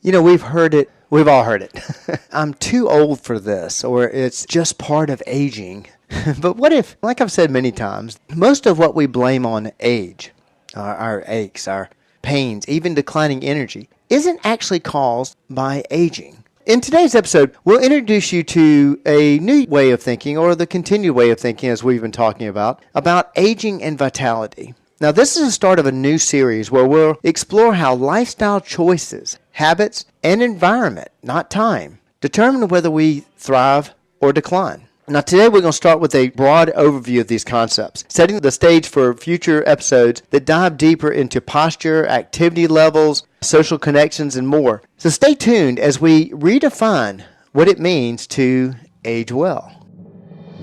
We've heard it. We've all heard it. I'm too old for this, or it's just part of aging. But what if, like I've said many times, most of what we blame on age, our aches, our pains, even declining energy, isn't actually caused by aging. In today's episode, we'll introduce you to a new way of thinking, or the continued way of thinking as we've been talking about aging and vitality. Now, this is the start of a new series where we'll explore how lifestyle choices, habits, and environment, not time, determine whether we thrive or decline. Now, today we're going to start with a broad overview of these concepts, setting the stage for future episodes that dive deeper into posture, activity levels, social connections, and more. So stay tuned as we redefine what it means to age well.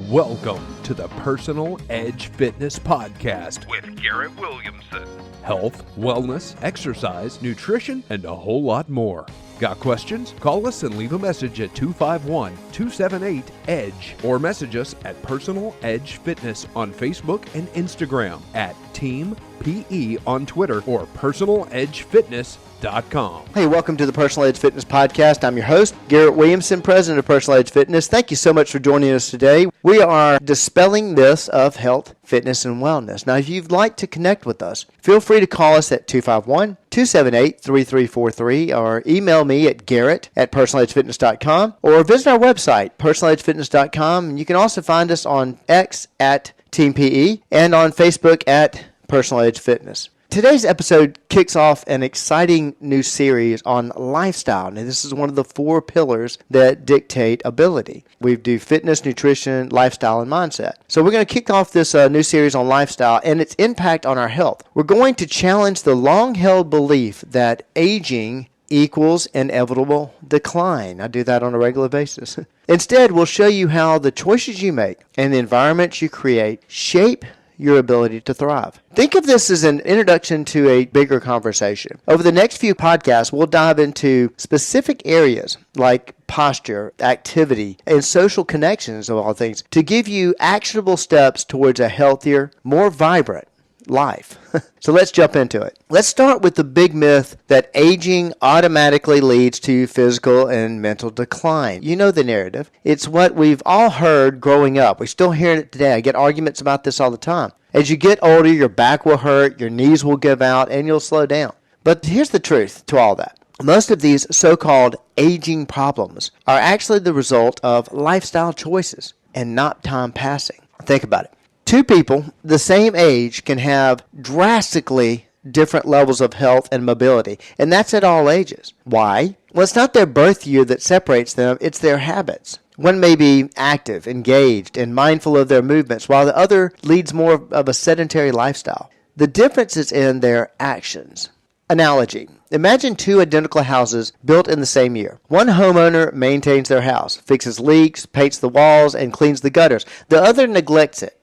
Welcome to the Personal Edge Fitness Podcast with Garrett Williamson. Health, wellness, exercise, nutrition, and a whole lot more. Got questions? Call us and leave a message at 251-278-EDGE or message us at Personal Edge Fitness on Facebook and Instagram, at Team PE on Twitter, or personaledgefitness.com. Hey, welcome to the Personal Edge Fitness Podcast. I'm your host, Garrett Williamson, president of Personal Edge Fitness. Thank you so much for joining us today. We are dispelling myths of health, fitness, and wellness. Now, if you'd like to connect with us, feel free to call us at 251-278-3343 or email me at garrett@personaledgefitness.com or visit our website, personaledgefitness.com. And you can also find us on X at Team PE and on Facebook at Personal Edge Fitness. Today's episode kicks off an exciting new series on lifestyle. Now, this is one of the 4 pillars that dictate ability. We do fitness, nutrition, lifestyle, and mindset. So we're going to kick off this new series on lifestyle and its impact on our health. We're going to challenge the long-held belief that aging equals inevitable decline. I do that on a regular basis. Instead, we'll show you how the choices you make and the environments you create shape your ability to thrive. Think of this as an introduction to a bigger conversation. Over the next few podcasts, we'll dive into specific areas like posture, activity, and social connections of all things to give you actionable steps towards a healthier, more vibrant life. So let's jump into it. Let's start with the big myth that aging automatically leads to physical and mental decline. You know the narrative. It's what we've all heard growing up. We're still hearing it today. I get arguments about this all the time. As you get older, your back will hurt, your knees will give out, and you'll slow down. But here's the truth to all that. Most of these so-called aging problems are actually the result of lifestyle choices and not time passing. Think about it. 2 people the same age can have drastically different levels of health and mobility, and that's at all ages. Why? Well, it's not their birth year that separates them, it's their habits. One may be active, engaged, and mindful of their movements, while the other leads more of a sedentary lifestyle. The difference is in their actions. Analogy. Imagine 2 identical houses built in the same year. One homeowner maintains their house, fixes leaks, paints the walls, and cleans the gutters. The other neglects it,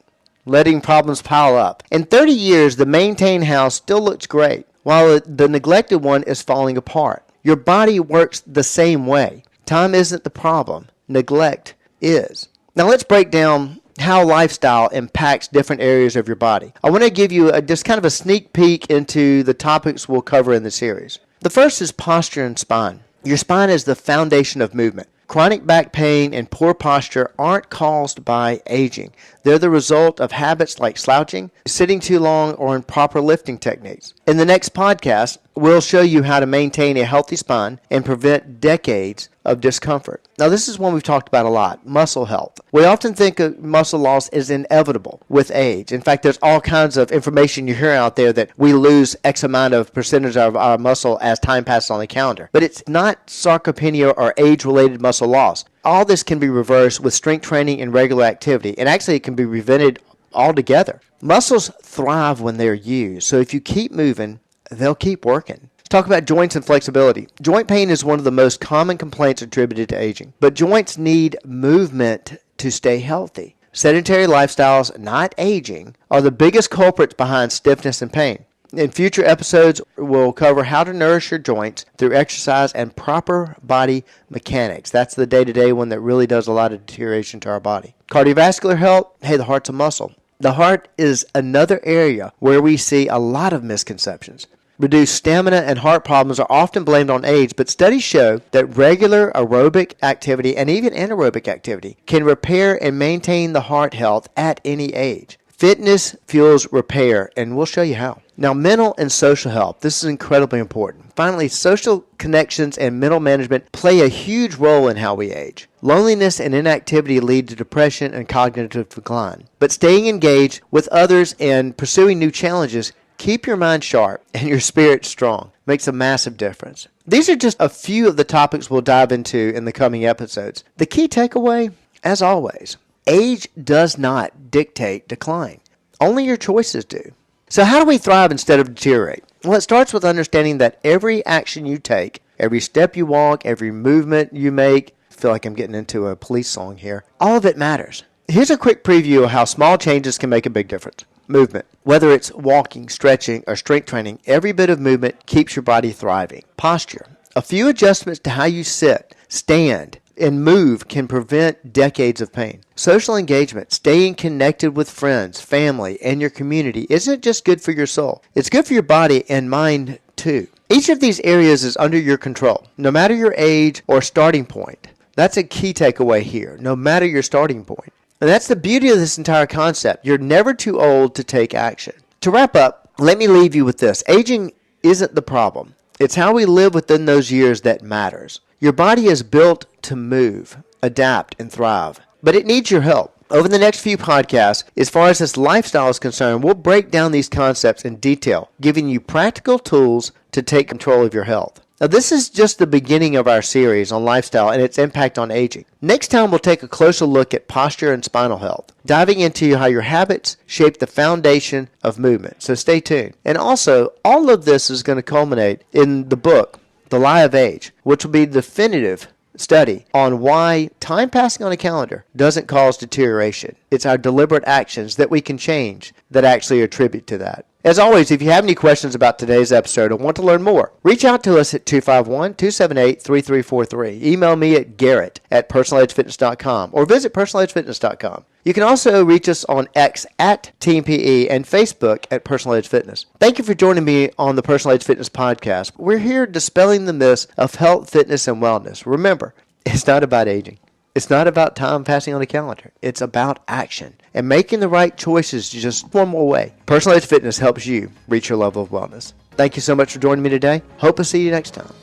letting problems pile up. In 30 years, the maintained house still looks great, while the neglected one is falling apart. Your body works the same way. Time isn't the problem. Neglect is. Now let's break down how lifestyle impacts different areas of your body. I want to give you just kind of a sneak peek into the topics we'll cover in the series. The first is posture and spine. Your spine is the foundation of movement. Chronic back pain and poor posture aren't caused by aging. They're the result of habits like slouching, sitting too long, or improper lifting techniques. In the next podcast, we'll show you how to maintain a healthy spine and prevent decades of discomfort. Now, this is one we've talked about a lot, muscle health. We often think of muscle loss is inevitable with age. In fact, there's all kinds of information you hear out there that we lose X amount of percentage of our muscle as time passes on the calendar. But it's not sarcopenia or age-related muscle loss. All this can be reversed with strength training and regular activity, and actually it can be prevented altogether. Muscles thrive when they're used, so if you keep moving, they'll keep working. Let's talk about joints and flexibility. Joint pain is one of the most common complaints attributed to aging, but joints need movement to stay healthy. Sedentary lifestyles, not aging, are the biggest culprits behind stiffness and pain. In future episodes, we'll cover how to nourish your joints through exercise and proper body mechanics. That's the day-to-day one that really does a lot of deterioration to our body. Cardiovascular health, hey, the heart's a muscle. The heart is another area where we see a lot of misconceptions. Reduced stamina and heart problems are often blamed on age, but studies show that regular aerobic activity and even anaerobic activity can repair and maintain the heart health at any age. Fitness fuels repair, and we'll show you how. Now, mental and social health. This is incredibly important. Finally, social connections and mental management play a huge role in how we age. Loneliness and inactivity lead to depression and cognitive decline. But staying engaged with others and pursuing new challenges keep your mind sharp and your spirit strong. Makes a massive difference. These are just a few of the topics we'll dive into in the coming episodes. The key takeaway, as always, age does not dictate decline. Only your choices do. So how do we thrive instead of deteriorate? Well, it starts with understanding that every action you take, every step you walk, every movement you make, I feel like I'm getting into a police song here, all of it matters. Here's a quick preview of how small changes can make a big difference. Movement. Whether it's walking, stretching, or strength training, every bit of movement keeps your body thriving. Posture. A few adjustments to how you sit, stand, and move can prevent decades of pain. Social engagement, staying connected with friends, family, and your community isn't just good for your soul. It's good for your body and mind too. Each of these areas is under your control, no matter your age or starting point. That's a key takeaway here, no matter your starting point. And that's the beauty of this entire concept. You're never too old to take action. To wrap up, let me leave you with this. Aging isn't the problem. It's how we live within those years that matters. Your body is built to move, adapt, and thrive, but it needs your help. Over the next few podcasts, as far as this lifestyle is concerned, we'll break down these concepts in detail, giving you practical tools to take control of your health. Now, this is just the beginning of our series on lifestyle and its impact on aging. Next time, we'll take a closer look at posture and spinal health, diving into how your habits shape the foundation of movement. So stay tuned. And also, all of this is going to culminate in the book, The Lie of Age, which will be the definitive study on why time passing on a calendar doesn't cause deterioration. It's our deliberate actions that we can change that actually attribute to that. As always, if you have any questions about today's episode or want to learn more, reach out to us at 251-278-3343. Email me at garrett@personaledgefitness.com or visit personaledgefitness.com. You can also reach us on X at Team PE and Facebook at Personal Edge Fitness. Thank you for joining me on the Personal Edge Fitness podcast. We're here dispelling the myths of health, fitness, and wellness. Remember, it's not about aging. It's not about time passing on a calendar. It's about action and making the right choices just one more way. Personal Edge Fitness helps you reach your level of wellness. Thank you so much for joining me today. Hope to see you next time.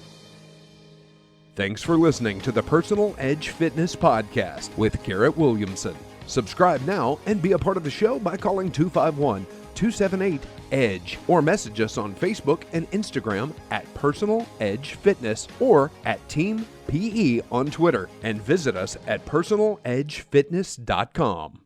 Thanks for listening to the Personal Edge Fitness Podcast with Garrett Williamson. Subscribe now and be a part of the show by calling 251-278-EDGE or message us on Facebook and Instagram at Personal Edge Fitness or at Team PE on Twitter, and visit us at personaledgefitness.com.